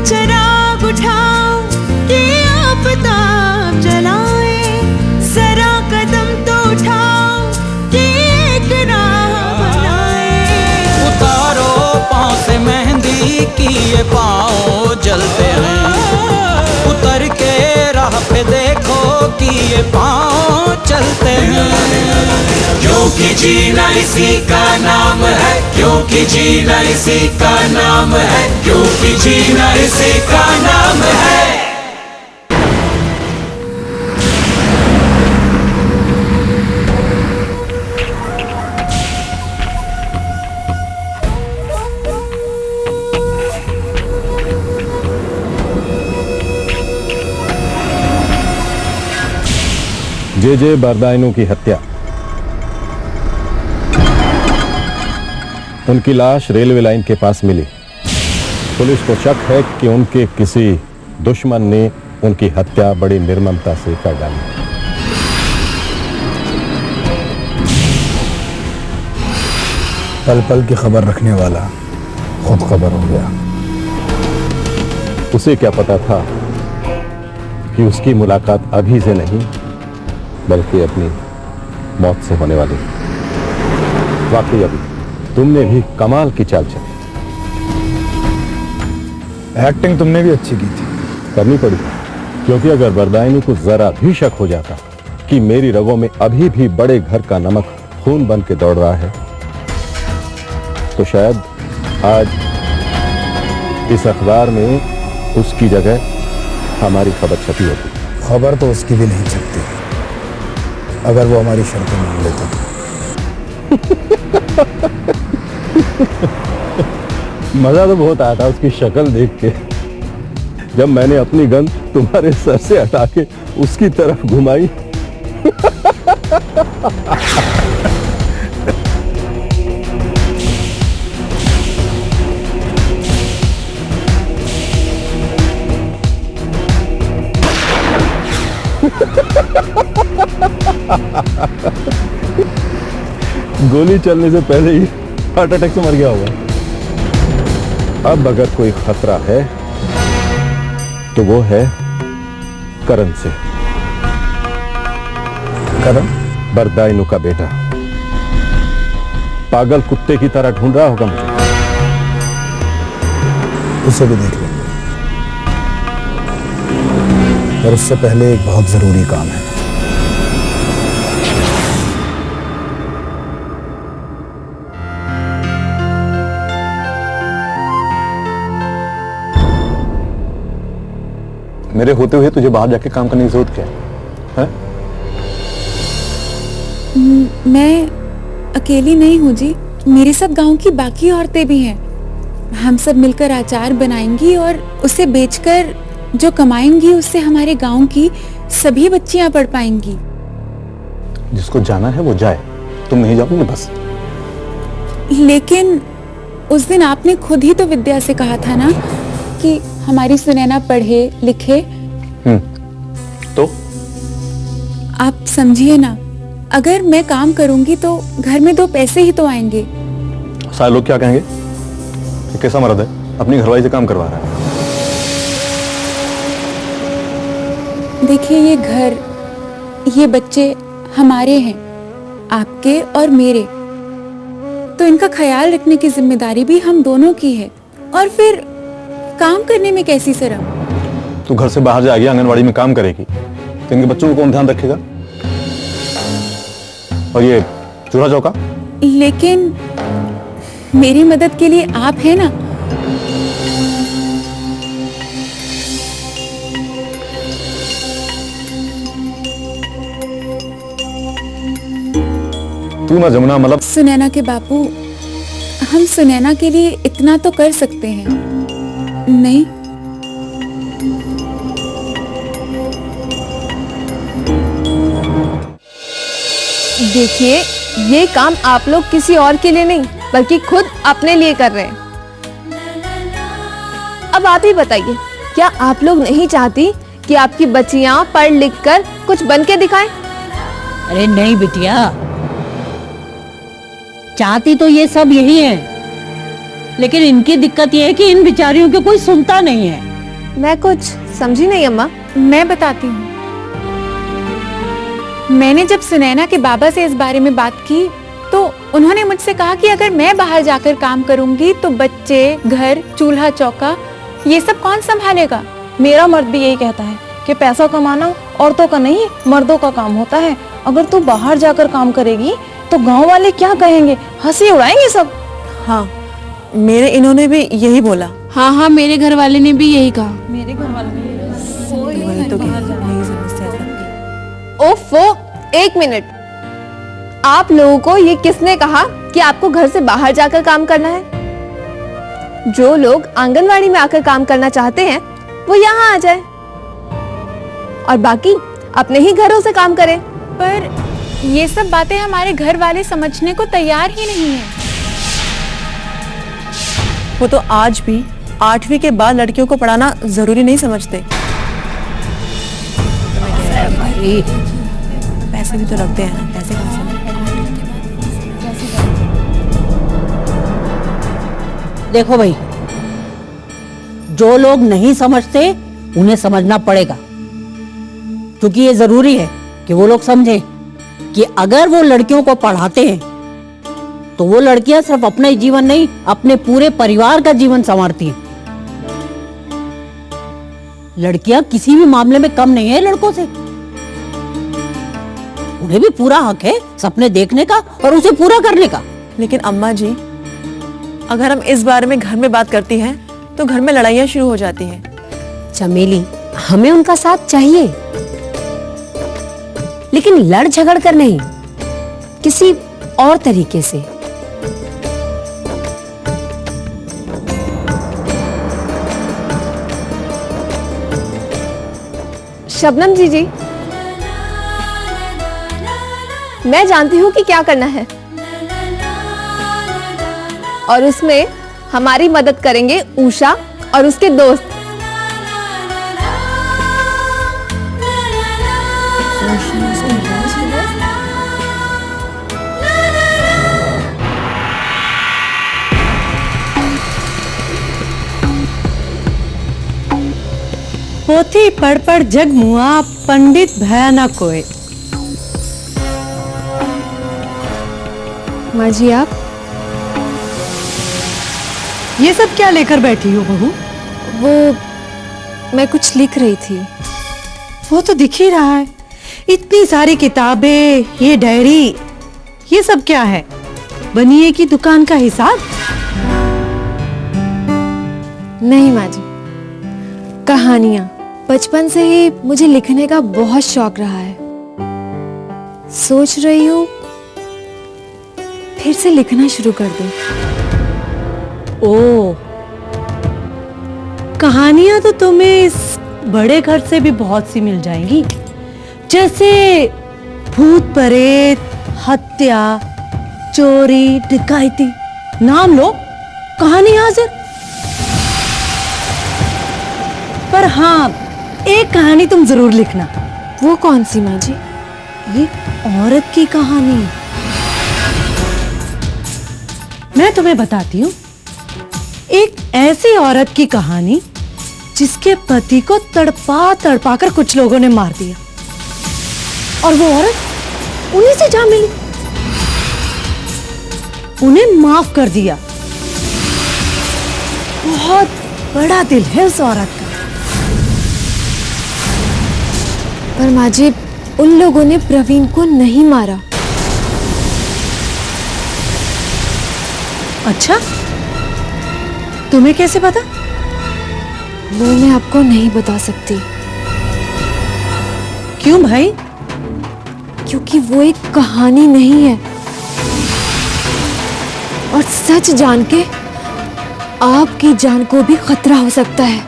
चिराग उठाओ कि आफताब जलाए, जरा कदम तो उठाओ कि एक राह बनाए। उतारो पाँव से मेहंदी कि ये पाँव जलते हैं, उतर के राह पे देखो कि ये पाँव चलते हैं। क्योंकि जीना इसी का नाम है, क्योंकि जीना इसी का नाम है, क्योंकि जीना इसी का नाम है। जे बरदाइनों की हत्या। उनकी लाश रेलवे लाइन के पास मिली। पुलिस को शक है कि उनके किसी दुश्मन ने उनकी हत्या बड़ी निर्ममता से कर डाली। पल पल की खबर रखने वाला खुद खबर हो गया। उसे क्या पता था कि उसकी मुलाकात अभी से नहीं बल्कि अपनी मौत से होने वाली। वाकई अभी तुमने भी कमाल की चाल चली। एक्टिंग तुमने भी अच्छी की थी। करनी पड़ी, क्योंकि अगर बरदाइनी को जरा भी शक हो जाता कि मेरी रगों में अभी भी बड़े घर का नमक खून बन के दौड़ रहा है तो शायद आज इस अखबार में उसकी जगह हमारी खबर छपी होती। खबर तो उसकी भी नहीं छपती अगर वो हमारी शर्तें मान लेता तो। मजा तो बहुत आया था उसकी शक्ल देख के, जब मैंने अपनी गन तुम्हारे सर से हटा के उसकी तरफ घुमाई। गोली चलने से पहले ही हार्ट अटैक से मर गया होगा। अब अगर कोई खतरा है तो वो है करण से। करण? बरदाइनू का बेटा पागल कुत्ते की तरह ढूंढ रहा होगा मुझे। उसे भी देख लेंगे, पर उससे पहले एक बहुत जरूरी काम है। मेरे होते हुए तुझे बाहर जाके काम करने की जरूरत क्या है? मैं अकेली नहीं हूँ जी, मेरे साथ गांव की बाकी औरतें भी हैं। हम सब मिलकर अचार बनाएंगी और उसे बेचकर जो कमाएंगी उससे हमारे गांव की सभी बच्चियां पढ़ पाएंगी। जिसको जाना है वो जाए, तुम नहीं जाओगे बस। लेकिन उस दिन आपने खुद ही तो विद्या से कहा था ना कि हमारी सुनैना पढ़े लिखे। तो आप समझिए ना, अगर मैं काम करूंगी तो घर में 2 पैसे ही तो आएंगे। सारे लोग क्या कहेंगे? ये कैसा मर्द है, अपनी घरवाली से काम करवा रहा है। देखिए, ये घर, ये बच्चे हमारे हैं, आपके और मेरे, तो इनका ख्याल रखने की जिम्मेदारी भी हम दोनों की है। और फिर काम करने में कैसी शर्म? तू घर से बाहर जाएगी, आंगनवाड़ी में काम करेगी, तो इनके बच्चों को कौन ध्यान रखेगा? और ये चूल्हा चौका? लेकिन मेरी मदद के लिए आप हैं ना। तू ना जमुना मतलब। सुनैना के बापू, हम सुनैना के लिए इतना तो कर सकते हैं, नहीं? देखिए, ये काम आप लोग किसी और के लिए नहीं बल्कि खुद अपने लिए कर रहे हैं। अब आप ही बताइए, क्या आप लोग नहीं चाहती कि आपकी बच्चियां पढ़ लिख कर कुछ बन के दिखाएं? अरे नहीं बिटिया, चाहती तो ये सब यही है, लेकिन इनकी दिक्कत ये है कि इन बेचारियों को कोई सुनता नहीं है। मैं कुछ समझी नहीं अम्मा। मैं बताती हूँ। मैंने जब सुनैना के बाबा से इस बारे में बात की तो उन्होंने मुझसे कहा कि अगर मैं बाहर जाकर काम करूंगी तो बच्चे, घर, चूल्हा चौका ये सब कौन संभालेगा। मेरा मर्द भी यही कहता है कि पैसा कमाना औरतों का नहीं मर्दों का काम होता है। अगर तू बाहर जाकर काम करेगी तो गांव वाले क्या कहेंगे, हंसी उड़ाएंगे सब। हाँ, मेरे इन्होंने भी यही बोला। हाँ हाँ, मेरे घर वाले ने भी यही कहा। वही तो यही समस्या है। ओफो, एक मिनट। आप लोगों को ये किसने कहा कि आपको घर से बाहर जाकर काम करना है? जो लोग आंगनवाड़ी में आकर काम करना चाहते हैं वो यहाँ आ जाए और बाकी अपने ही घरों से काम करें। पर ये सब बातें हमारे घर वाले समझने को तैयार ही नहीं है। वो तो आज भी 8वीं के बाद लड़कियों को पढ़ाना जरूरी नहीं समझते। पैसे भी तो लगते हैं ना, पैसे कहाँ से? देखो भाई, जो लोग नहीं समझते उन्हें समझना पड़ेगा, क्योंकि ये जरूरी है कि वो लोग समझें कि अगर वो लड़कियों को पढ़ाते हैं तो वो लड़कियां सिर्फ अपना ही जीवन नहीं, अपने पूरे परिवार का जीवन संवारती हैं। लड़कियां किसी भी मामले में कम नहीं है लड़कों से। उन्हें भी पूरा हक है सपने देखने का और उसे पूरा करने का। लेकिन अम्मा जी, अगर हम इस बारे में घर में बात करती हैं तो घर में लड़ाइयाँ शुरू हो जाती हैं। चमेली, हमें उनका साथ चाहिए, लेकिन लड़ झगड़ कर नहीं, किसी और तरीके से। शबनम जी, मैं जानती हूँ कि क्या करना है और उसमें हमारी मदद करेंगे उषा और उसके दोस्त। पोथी पढ़ पढ़ जग मुआ, पंडित भया न कोय। माँ जी, आप ये सब क्या लेकर बैठी हो बहू? वो मैं कुछ लिख रही थी। वो तो दिख ही रहा है, इतनी सारी किताबें, ये डायरी, ये सब क्या है? बनिए की दुकान का हिसाब? नहीं माँ जी, कहानियां। बचपन से ही मुझे लिखने का बहुत शौक रहा है। सोच रही हूँ फिर से लिखना शुरू कर दूं। ओ, कहानियां तो तुम्हें इस बड़े घर से भी बहुत सी मिल जाएंगी, जैसे भूत प्रेत, हत्या, चोरी, डकैती। नाम लो, कहानी हाजिर। पर हाँ, एक कहानी तुम जरूर लिखना। वो कौन सी माँ जी? एक औरत की कहानी। मैं तुम्हें बताती हूँ, एक ऐसी औरत की कहानी जिसके पति को तड़पा तड़पा कर कुछ लोगों ने मार दिया और वो औरत उन्हीं से जा मिली, उन्हें माफ कर दिया। बहुत बड़ा दिल है उस औरत का। पर माँ जी, उन लोगों ने प्रवीण को नहीं मारा। अच्छा, तुम्हें कैसे पता? वो मैं आपको नहीं बता सकती। क्यों भाई? क्योंकि वो एक कहानी नहीं है और सच जान के आपकी जान को भी खतरा हो सकता है।